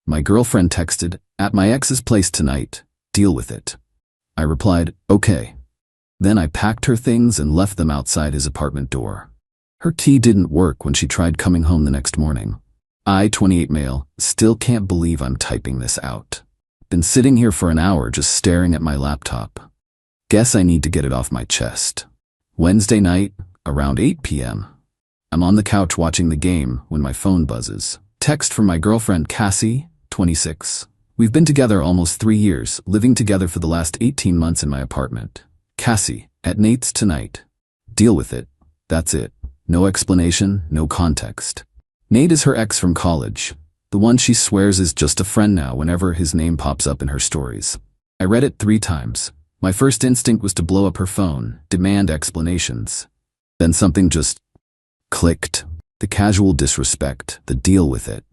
My girlfriend texted, "At my ex's place tonight. Deal with it." I replied, "Okay." Then I packed her things and left them outside his apartment door. Her key didn't work when she tried coming home the next morning. I, 28 male, still can't believe I'm typing this out. Been sitting here for an hour just staring at my laptop. Guess I need to get it off my chest. Wednesday night, around 8 p.m. I'm on the couch watching the game when my phone buzzes. Text from my girlfriend Cassie, 26. We've been together almost 3 years, living together for the last 18 months in my apartment. Cassie, at Nate's tonight. Deal with it. That's it. No explanation, no context. Nate is her ex from college. The one she swears is just a friend now whenever his name pops up in her stories. I read it 3 times. My first instinct was to blow up her phone, demand explanations. Then something just clicked. The casual disrespect, the deal with it.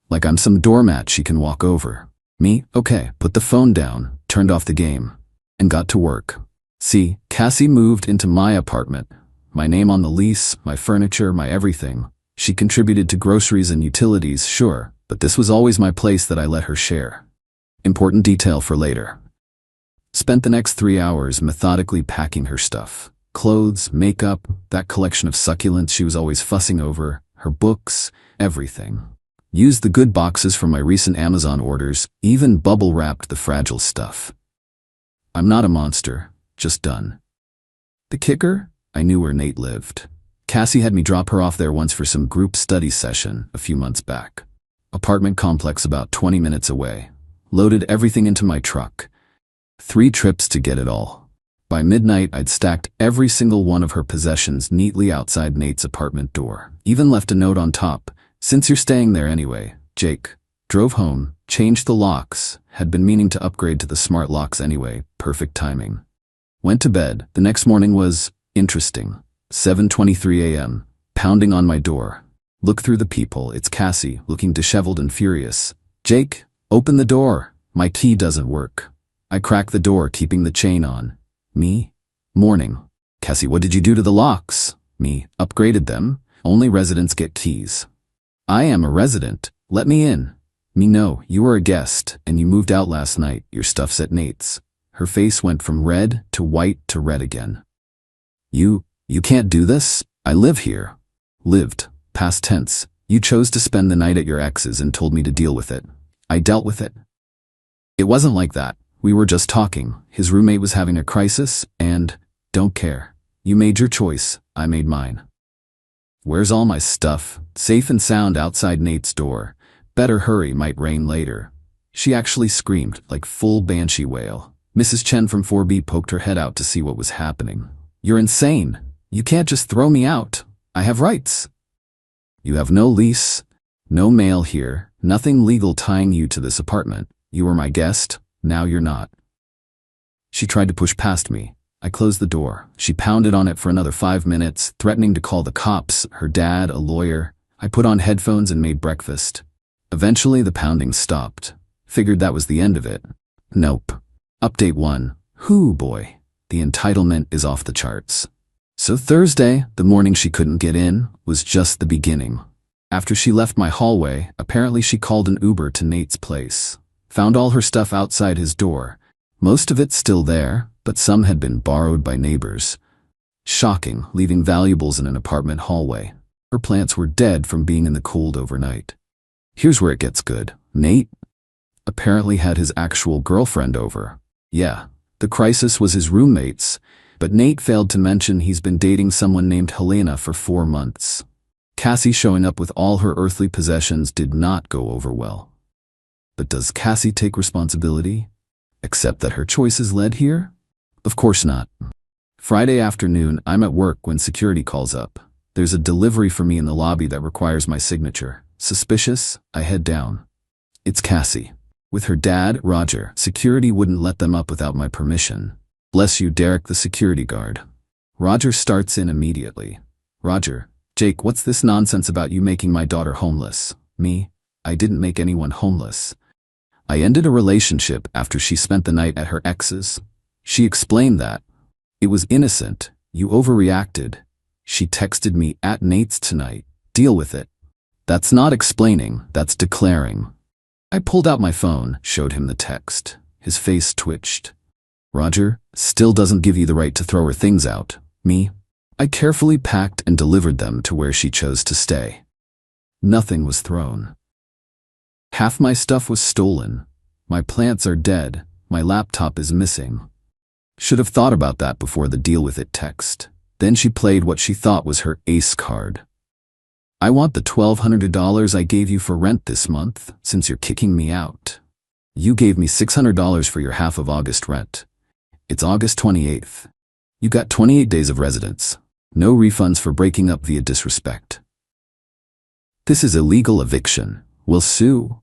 Like I'm some doormat she can walk over. Me, okay, put the phone down, turned off the game, and got to work. See, Cassie moved into my apartment. My name on the lease, my furniture, my everything. She contributed to groceries and utilities, sure, but this was always my place that I let her share. Important detail for later. Spent the next 3 hours methodically packing her stuff. Clothes, makeup, that collection of succulents she was always fussing over, her books, everything. Used the good boxes from my recent Amazon orders, even bubble-wrapped the fragile stuff. I'm not a monster, just done. The kicker? I knew where Nate lived. Cassie had me drop her off there once for some group study session a few months back. Apartment complex about 20 minutes away. Loaded everything into my truck. 3 trips to get it all. By midnight, I'd stacked every single one of her possessions neatly outside Nate's apartment door. Even left a note on top. "Since you're staying there anyway, Jake." Drove home, changed the locks, had been meaning to upgrade to the smart locks anyway, perfect timing. Went to bed. The next morning was interesting. 7:23 a.m., pounding on my door. Look through the peephole, it's Cassie, looking disheveled and furious. "Jake, open the door. My key doesn't work." I crack the door, keeping the chain on. Me? Morning. "Cassie, what did you do to the locks?" Me, "Upgraded them. Only residents get keys." "I am a resident. Let me in." Me, "No, you were a guest, and you moved out last night. Your stuff's at Nate's." Her face went from red to white to red again. You can't do this? I live here." Lived. Past tense. "You chose to spend the night at your ex's and told me to deal with it. I dealt with it." "It wasn't like that. We were just talking. His roommate was having a crisis, and don't care. You made your choice. I made mine." "Where's all my stuff?" "Safe and sound outside Nate's door. Better hurry, might rain later." She actually screamed, like full banshee wail. Mrs. Chen from 4B poked her head out to see what was happening. "You're insane. You can't just throw me out. I have rights." "You have no lease, no mail here, nothing legal tying you to this apartment. You were my guest, now you're not." She tried to push past me. I closed the door. She pounded on it for another 5 minutes, threatening to call the cops, her dad, a lawyer. I put on headphones and made breakfast. Eventually the pounding stopped. Figured that was the end of it. Nope. Update 1. Hoo boy. The entitlement is off the charts. So Thursday, the morning she couldn't get in, was just the beginning. After she left my hallway, apparently she called an Uber to Nate's place. Found all her stuff outside his door. Most of it still there, but some had been borrowed by neighbors. Shocking, leaving valuables in an apartment hallway. Her plants were dead from being in the cold overnight. Here's where it gets good. Nate apparently had his actual girlfriend over. Yeah, the crisis was his roommate's, but Nate failed to mention he's been dating someone named Helena for 4 months. Cassie showing up with all her earthly possessions did not go over well. But does Cassie take responsibility? Accept that her choices led here? Of course not. Friday afternoon, I'm at work when security calls up. There's a delivery for me in the lobby that requires my signature. Suspicious, I head down. It's Cassie. With her dad, Roger. Security wouldn't let them up without my permission. Bless you, Derek, the security guard. Roger starts in immediately. "Roger, Jake, what's this nonsense about you making my daughter homeless?" Me, "I didn't make anyone homeless. I ended a relationship after she spent the night at her ex's." She explained that. "It was innocent. You overreacted. She texted me at Nate's tonight. Deal with it." That's not explaining, that's declaring. I pulled out my phone, showed him the text. His face twitched. Roger, still doesn't give you the right to throw her things out. Me? I carefully packed and delivered them to where she chose to stay. Nothing was thrown. Half my stuff was stolen. My plants are dead. My laptop is missing. Should have thought about that before the deal with it text. Then she played what she thought was her ace card. I want the $1,200 I gave you for rent this month, since you're kicking me out. You gave me $600 for your half of August rent. It's August 28th. You got 28 days of residence. No refunds for breaking up via disrespect. This is illegal eviction. We'll sue.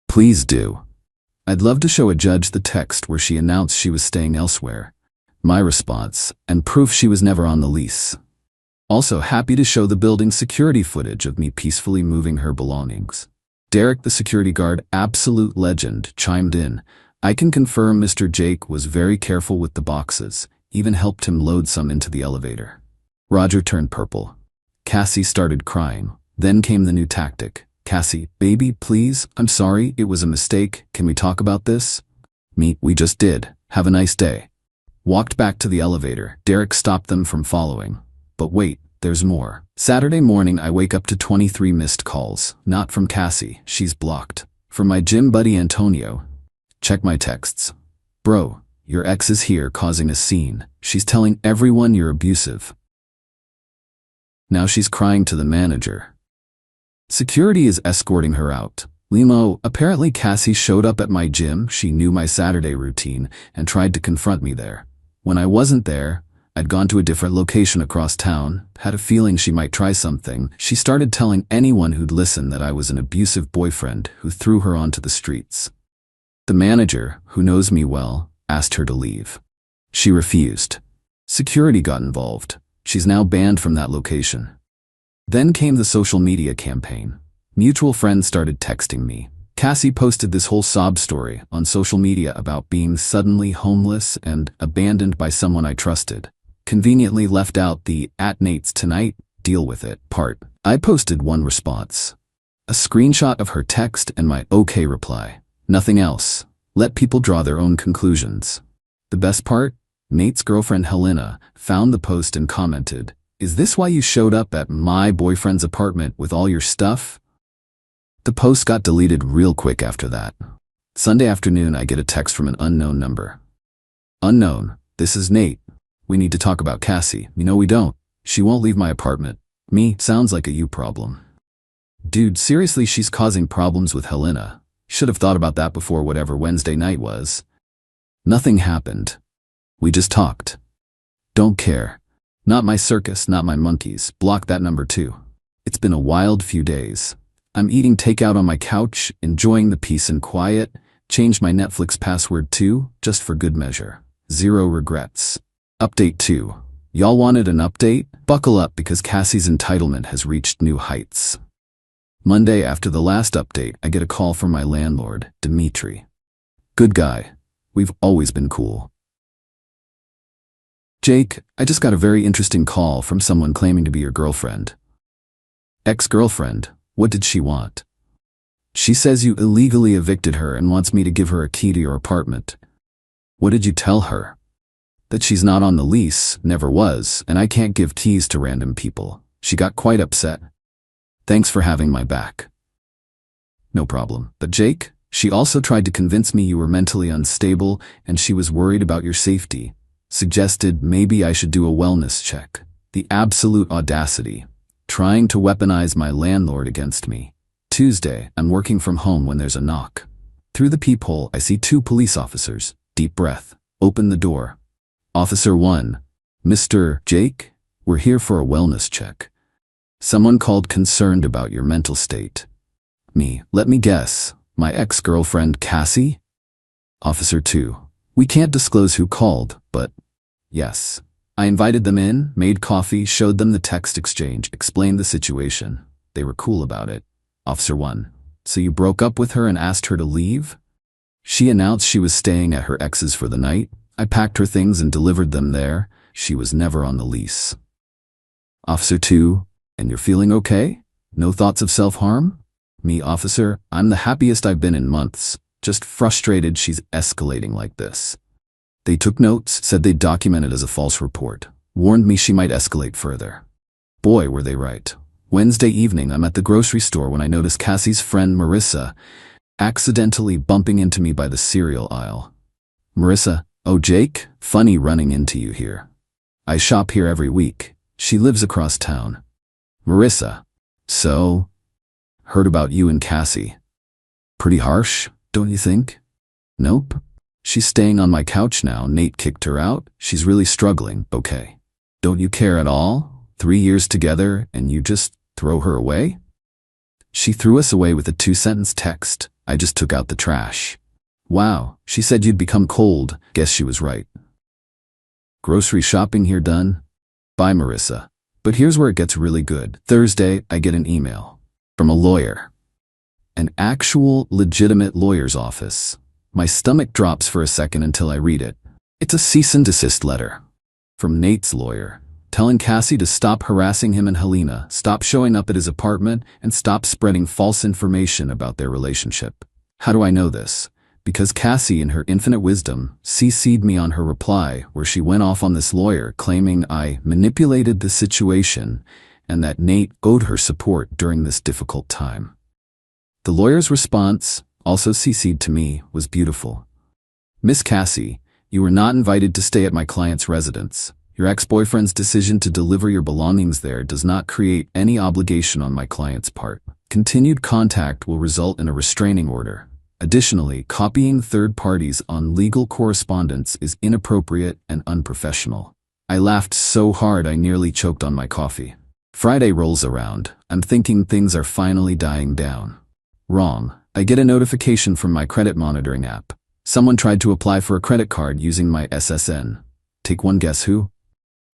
Please do. I'd love to show a judge the text where she announced she was staying elsewhere. My response, and proof she was never on the lease. Also happy to show the building security footage of me peacefully moving her belongings. Derek, the security guard, absolute legend, chimed in. I can confirm Mr. Jake was very careful with the boxes, even helped him load some into the elevator. Roger turned purple. Cassie started crying. Then came the new tactic. Cassie, baby, please, I'm sorry, it was a mistake. Can we talk about this? We just did. Have a nice day. Walked back to the elevator. Derek stopped them from following. But wait, there's more. Saturday morning I wake up to 23 missed calls. Not from Cassie, she's blocked. From my gym buddy Antonio. Check my texts. Bro, your ex is here causing a scene. She's telling everyone you're abusive. Now she's crying to the manager. Security is escorting her out. Limo, apparently Cassie showed up at my gym, she knew my Saturday routine, and tried to confront me there. When I wasn't there, I'd gone to a different location across town, had a feeling she might try something. She started telling anyone who'd listen that I was an abusive boyfriend who threw her onto the streets. The manager, who knows me well, asked her to leave. She refused. Security got involved. She's now banned from that location. Then came the social media campaign. Mutual friends started texting me. Cassie posted this whole sob story on social media about being suddenly homeless and abandoned by someone I trusted. Conveniently left out the "at Nate's tonight, deal with it" part. I posted one response. A screenshot of her text and my okay reply. Nothing else. Let people draw their own conclusions. The best part? Nate's girlfriend Helena found the post and commented, "Is this why you showed up at my boyfriend's apartment with all your stuff?" The post got deleted real quick after that. Sunday afternoon I get a text from an unknown number. Unknown, this is Nate. We need to talk about Cassie. No, we don't. She won't leave my apartment. Sounds like a you problem. Dude, seriously, she's causing problems with Helena. Should have thought about that before whatever Wednesday night was. Nothing happened. We just talked. Don't care. Not my circus, not my monkeys. Block that number too. It's been a wild few days. I'm eating takeout on my couch, enjoying the peace and quiet. Changed my Netflix password too, just for good measure. Zero regrets. Update 2. Y'all wanted an update? Buckle up because Cassie's entitlement has reached new heights. Monday after the last update, I get a call from my landlord, Dimitri. Good guy. We've always been cool. Jake, I just got a very interesting call from someone claiming to be your girlfriend. Ex-girlfriend, what did she want? She says you illegally evicted her and wants me to give her a key to your apartment. What did you tell her? That she's not on the lease, never was, and I can't give keys to random people. She got quite upset. Thanks for having my back. No problem. But Jake, she also tried to convince me you were mentally unstable and she was worried about your safety. Suggested maybe I should do a wellness check. The absolute audacity. Trying to weaponize my landlord against me. Tuesday, I'm working from home when there's a knock. Through the peephole, I see 2 police officers. Deep breath. Open the door. Officer 1. Mr. Jake, we're here for a wellness check. Someone called concerned about your mental state. Let me guess. My ex-girlfriend Cassie? Officer 2. We can't disclose who called, but yes. I invited them in, made coffee, showed them the text exchange, explained the situation. They were cool about it. Officer 1. So you broke up with her and asked her to leave? She announced she was staying at her ex's for the night. I packed her things and delivered them there. She was never on the lease. Officer 2. And you're feeling okay? No thoughts of self-harm? Me, officer, I'm the happiest I've been in months. Just frustrated she's escalating like this. They took notes, said they'd document it as a false report, warned me she might escalate further. Boy, were they right. Wednesday evening, I'm at the grocery store when I notice Cassie's friend Marissa accidentally bumping into me by the cereal aisle. Marissa, oh Jake, funny running into you here. I shop here every week. She lives across town. Marissa, so? Heard about you and Cassie. Pretty harsh, don't you think? Nope. She's staying on my couch now. Nate kicked her out. She's really struggling. Okay. Don't you care at all? 3 years together and you just throw her away? She threw us away with a 2-sentence text. I just took out the trash. Wow, she said you'd become cold. Guess she was right. Grocery shopping here done? Bye, Marissa. But here's where it gets really good. Thursday, I get an email from a lawyer. An actual, legitimate lawyer's office. My stomach drops for a second until I read it. It's a cease and desist letter from Nate's lawyer, telling Cassie to stop harassing him and Helena, stop showing up at his apartment, and stop spreading false information about their relationship. How do I know this? Because Cassie, in her infinite wisdom, CC'd me on her reply where she went off on this lawyer claiming I manipulated the situation and that Nate owed her support during this difficult time. The lawyer's response, also CC'd to me, was beautiful. Miss Cassie, you were not invited to stay at my client's residence. Your ex-boyfriend's decision to deliver your belongings there does not create any obligation on my client's part. Continued contact will result in a restraining order. Additionally, copying third parties on legal correspondence is inappropriate and unprofessional. I laughed so hard I nearly choked on my coffee. Friday rolls around. I'm thinking things are finally dying down. Wrong. I get a notification from my credit monitoring app. Someone tried to apply for a credit card using my SSN. Take one guess who?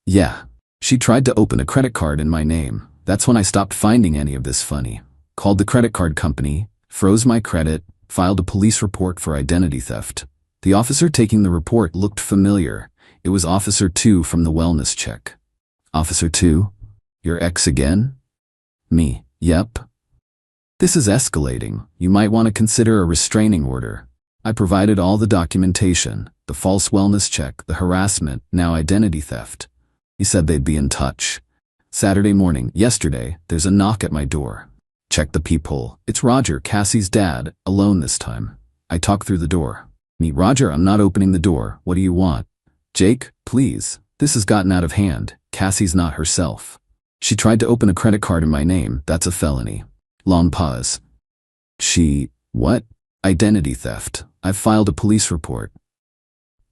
Yeah. She tried to open a credit card in my name. That's when I stopped finding any of this funny. Called the credit card company, froze my credit, filed a police report for identity theft. The officer taking the report looked familiar. It was Officer 2 from the wellness check. Officer 2? Your ex again? Me, yep. This is escalating. You might want to consider a restraining order. I provided all the documentation, the false wellness check, the harassment, now identity theft. He said they'd be in touch. Saturday morning, yesterday, there's a knock at my door. Check the peephole. It's Roger, Cassie's dad, alone this time. I talk through the door. Me, Roger, I'm not opening the door. What do you want? Jake, please. This has gotten out of hand. Cassie's not herself. She tried to open a credit card in my name. That's a felony. Long pause. What? Identity theft. I've filed a police report.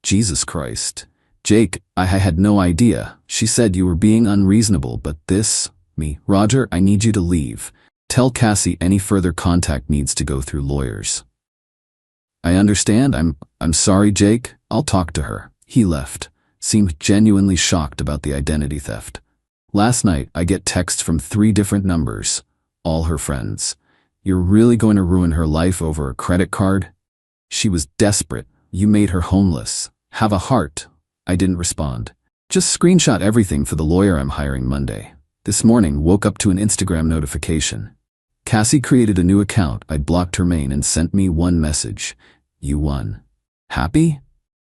Jesus Christ. Jake, I had no idea. She said you were being unreasonable, but this... Me, Roger, I need you to leave. Tell Cassie any further contact needs to go through lawyers. I understand. I'm sorry, Jake. I'll talk to her. He left. Seemed genuinely shocked about the identity theft. Last night, I get texts from 3 different numbers. All her friends. You're really going to ruin her life over a credit card? She was desperate. You made her homeless. Have a heart. I didn't respond. Just screenshot everything for the lawyer I'm hiring Monday. This morning, woke up to an Instagram notification. Cassie created a new account. I'd blocked her main and sent me one message. You won. Happy?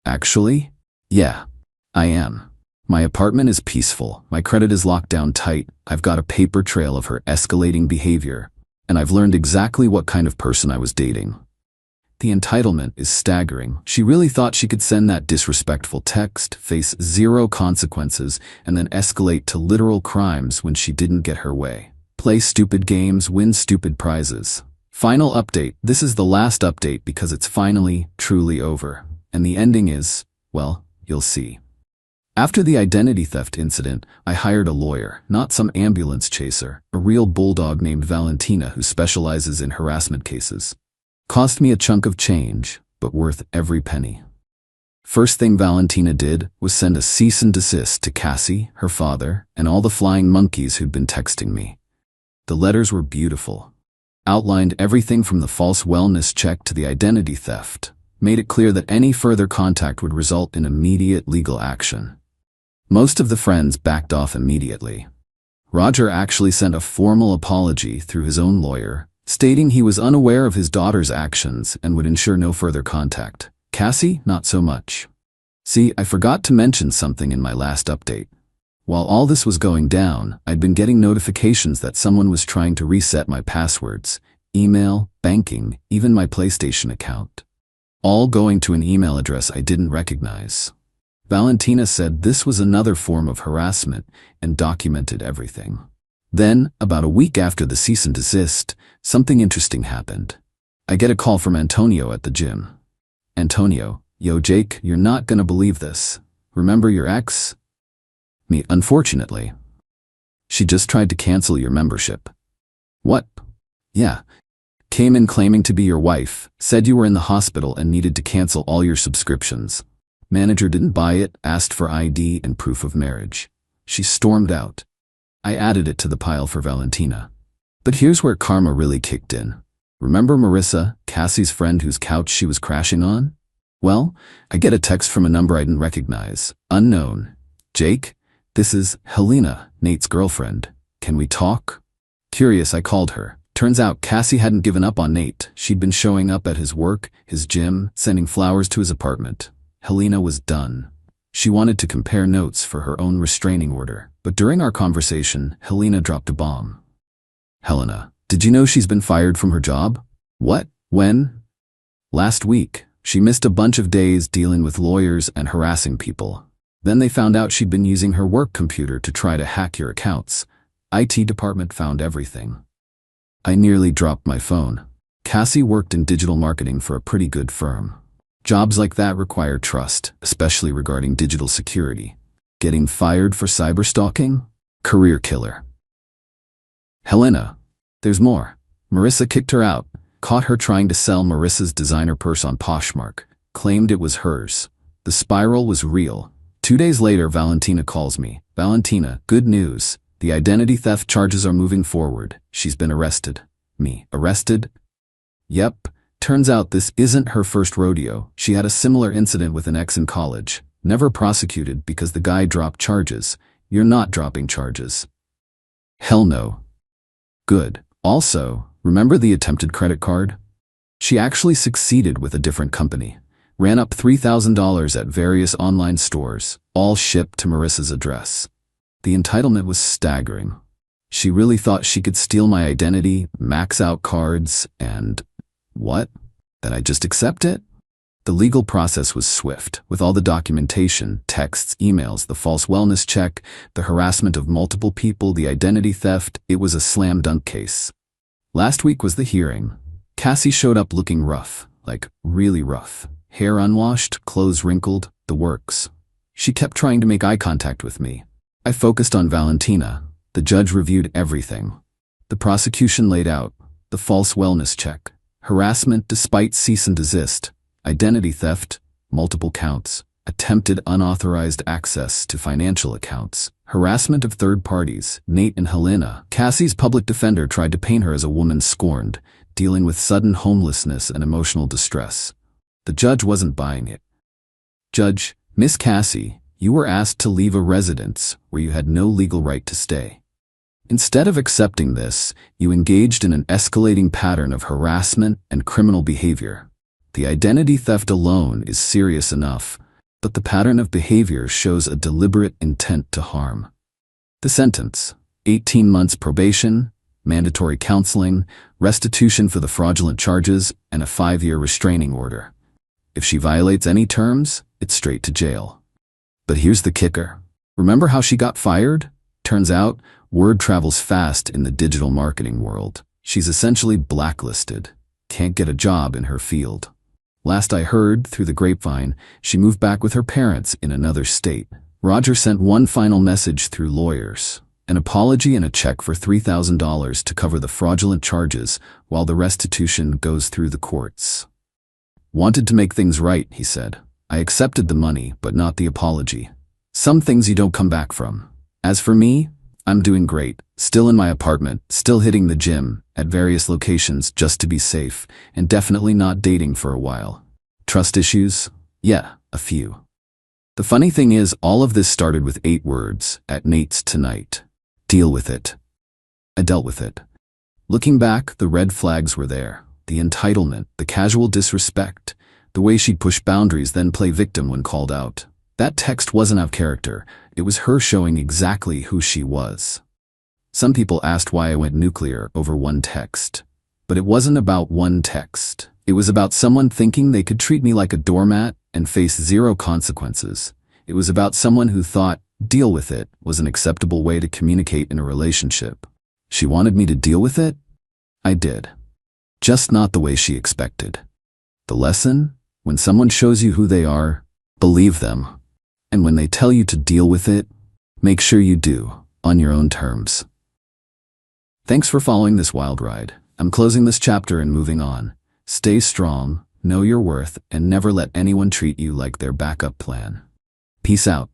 Actually? Yeah, I am. My apartment is peaceful. My credit is locked down tight. I've got a paper trail of her escalating behavior. And I've learned exactly what kind of person I was dating. The entitlement is staggering. She really thought she could send that disrespectful text, face 0 consequences, and then escalate to literal crimes when she didn't get her way. Play stupid games, win stupid prizes. Final update. This is the last update because it's finally, truly over. And the ending is, well, you'll see. After the identity theft incident, I hired a lawyer, not some ambulance chaser, a real bulldog named Valentina who specializes in harassment cases. Cost me a chunk of change, but worth every penny. First thing Valentina did was send a cease and desist to Cassie, her father, and all the flying monkeys who'd been texting me. The letters were beautiful. Outlined everything from the false wellness check to the identity theft, made it clear that any further contact would result in immediate legal action. Most of the friends backed off immediately. Roger actually sent a formal apology through his own lawyer, stating he was unaware of his daughter's actions and would ensure no further contact. Cassie, not so much. See, I forgot to mention something in my last update. While all this was going down, I'd been getting notifications that someone was trying to reset my passwords, email, banking, even my PlayStation account. All going to an email address I didn't recognize. Valentina said this was another form of harassment and documented everything. Then, about a week after the cease and desist, something interesting happened. I get a call from Antonio at the gym. Antonio, yo Jake, you're not gonna believe this. Remember your ex? Me, unfortunately. She just tried to cancel your membership. What? Yeah. Came in claiming to be your wife, said you were in the hospital and needed to cancel all your subscriptions. Manager didn't buy it, asked for ID and proof of marriage. She stormed out. I added it to the pile for Valentina. But here's where karma really kicked in. Remember Marissa, Cassie's friend whose couch she was crashing on? Well, I get a text from a number I didn't recognize. Unknown. Jake, this is Helena, Nate's girlfriend. Can we talk? Curious, I called her. Turns out Cassie hadn't given up on Nate. She'd been showing up at his work, his gym, sending flowers to his apartment. Helena was done. She wanted to compare notes for her own restraining order. But during our conversation, Helena dropped a bomb. Helena, did you know she's been fired from her job? What? When? Last week. She missed a bunch of days dealing with lawyers and harassing people. Then they found out she'd been using her work computer to try to hack your accounts. IT department found everything. I nearly dropped my phone. Cassie worked in digital marketing for a pretty good firm. Jobs like that require trust, especially regarding digital security. Getting fired for cyberstalking? Career killer. Helena. There's more. Marissa kicked her out, caught her trying to sell Marissa's designer purse on Poshmark, claimed it was hers. The spiral was real. 2 days later, Valentina calls me. Valentina, good news. The identity theft charges are moving forward. She's been arrested. Me, arrested? Yep. Turns out this isn't her first rodeo. She had a similar incident with an ex in college. Never prosecuted because the guy dropped charges. You're not dropping charges. Hell no. Good. Also, remember the attempted credit card? She actually succeeded with a different company. Ran up $3,000 at various online stores, all shipped to Marissa's address. The entitlement was staggering. She really thought she could steal my identity, max out cards, and... what? That I'd just accept it? The legal process was swift, with all the documentation, texts, emails, the false wellness check, the harassment of multiple people, the identity theft. It was a slam dunk case. Last week was the hearing. Cassie showed up looking rough, like really rough. Hair unwashed, clothes wrinkled, the works. She kept trying to make eye contact with me. I focused on Valentina. The judge reviewed everything. The prosecution laid out the false wellness check, harassment despite cease and desist, identity theft, multiple counts, attempted unauthorized access to financial accounts, harassment of third parties, Nate and Helena. Cassie's public defender tried to paint her as a woman scorned, dealing with sudden homelessness and emotional distress. The judge wasn't buying it. Judge, Miss Cassie, you were asked to leave a residence where you had no legal right to stay. Instead of accepting this, you engaged in an escalating pattern of harassment and criminal behavior. The identity theft alone is serious enough, but the pattern of behavior shows a deliberate intent to harm. The sentence: 18 months probation, mandatory counseling, restitution for the fraudulent charges, and a 5-year restraining order. If she violates any terms, it's straight to jail. But here's the kicker. Remember how she got fired? Turns out, word travels fast in the digital marketing world. She's essentially blacklisted. Can't get a job in her field. Last I heard, through the grapevine, she moved back with her parents in another state. Roger sent one final message through lawyers. An apology and a check for $3,000 to cover the fraudulent charges while the restitution goes through the courts. Wanted to make things right, he said. I accepted the money, but not the apology. Some things you don't come back from. As for me, I'm doing great. Still in my apartment, still hitting the gym, at various locations just to be safe, and definitely not dating for a while. Trust issues? Yeah, a few. The funny thing is, all of this started with 8 words, at Nate's tonight. Deal with it. I dealt with it. Looking back, the red flags were there. The entitlement, the casual disrespect, the way she'd push boundaries then play victim when called out. That text wasn't out of character. It was her showing exactly who she was. Some people asked why I went nuclear over one text. But it wasn't about one text. It was about someone thinking they could treat me like a doormat and face zero consequences. It was about someone who thought deal with it was an acceptable way to communicate in a relationship. She wanted me to deal with it? I did. Just not the way she expected. The lesson? When someone shows you who they are, believe them. And when they tell you to deal with it, make sure you do, on your own terms. Thanks for following this wild ride. I'm closing this chapter and moving on. Stay strong, know your worth, and never let anyone treat you like their backup plan. Peace out.